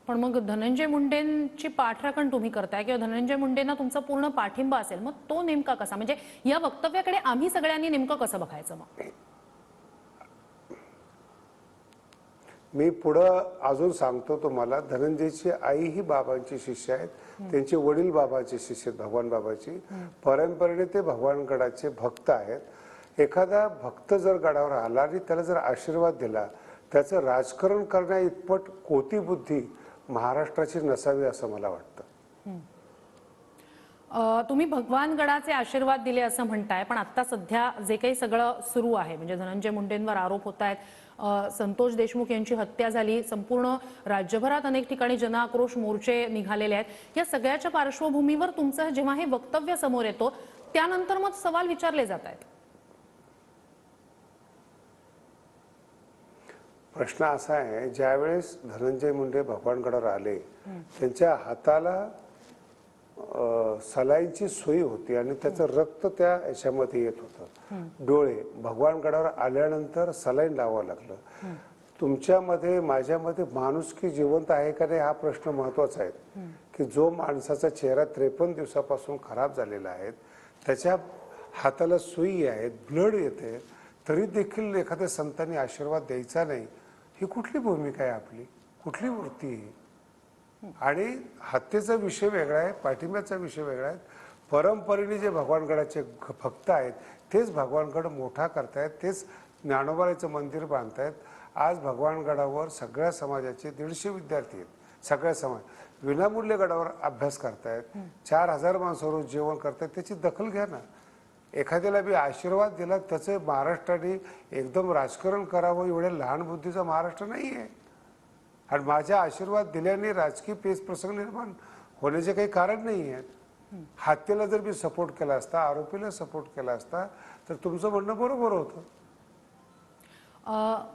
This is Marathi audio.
पण मग धनंजय मुंडेंची पाठराखण तुम्ही करताय किंवा धनंजय मुंडेंना तुमचा पूर्ण पाठिंबा असेल, मग तो नेमका कसा, म्हणजे या वक्तव्याकडे आम्ही सगळ्यांनी नेमकं कसं बघायचं मग? मी पुढं अजून सांगतो तुम्हाला, धनंजयची आई ही बाबांची शिष्य आहेत, त्यांचे वडील बाबाचे शिष्य आहेत, भगवान बाबाची परंपरेने ते भगवानगडाचे भक्त आहेत. एखादा भक्त जर गडावर आला आणि त्याला जर आशीर्वाद दिला, त्याचं राजकारण करण्या इतपत कोती बुद्धी महाराष्ट्राची नसावी असं मला वाटतं. तुम्ही भगवानगडाचे आशीर्वाद दिले असं म्हणताय, पण आता सध्या जे काही सगळं सुरू आहे, म्हणजे धनंजय मुंडेंवर आरोप होत आहेत, संतोष देशमुख यांची हत्या झाली, संपूर्ण राज्यभरात अनेक ठिकाणी जनआक्रोश मोर्चे निघालेले आहेत. या सगळ्याच्या पार्श्वभूमीवर तुमचं जेव्हा हे वक्तव्य समोर येतो, त्यानंतर मग सवाल विचारले जात आहेत. प्रश्न असा आहे, ज्यावेळेस धनंजय मुंडे भगवानगडावर आले, त्यांच्या हाताला सलाईंची सोय होती आणि त्याचं रक्त त्या याच्यामध्ये येत होतं. डोळे भगवानगडावर आल्यानंतर सलाईन लावावं लागलं. तुमच्यामध्ये माझ्यामध्ये माणुसकी जिवंत आहे का नाही हा प्रश्न महत्वाचा आहे. की जो माणसाचा चेहरा 53 दिवसापासून खराब झालेला आहे, त्याच्या हाताला सुई आहे, ब्लड येते, तरी देखील एखाद्या संतांनी आशीर्वाद द्यायचा नाही, ही कुठली भूमिका आहे आपली, कुठली वृत्ती आहे? आणि हत्येचा विषय वेगळा आहे, पाठिंब्याचा विषय वेगळा आहे. परंपरेने जे भगवानगडाचे भक्त आहेत तेच भगवानगड मोठा करतायत, तेच ज्ञानोबाचं मंदिर बांधतायत. आज भगवानगडावर सगळ्या समाजाचे 150 विद्यार्थी आहेत, सगळ्या समाज विनामूल्य गडावर अभ्यास करतायत, 4000 माणसं रोज जेवण करतायत. त्याची दखल घ्या ना. एखाद्याला बी आशीर्वाद दिला त्याचं महाराष्ट्राने एकदम राजकारण करावं एवढ्या लहान बुद्धीचा महाराष्ट्र नाही आहे. आणि माझ्या आशीर्वाद दिल्याने राजकीय पेच प्रसंग निर्माण होण्याचे काही कारण नाही आहे. हत्येला जर मी सपोर्ट केला असता, आरोपीला सपोर्ट केला असता, तर तुमचं म्हणणं बरोबर होतं.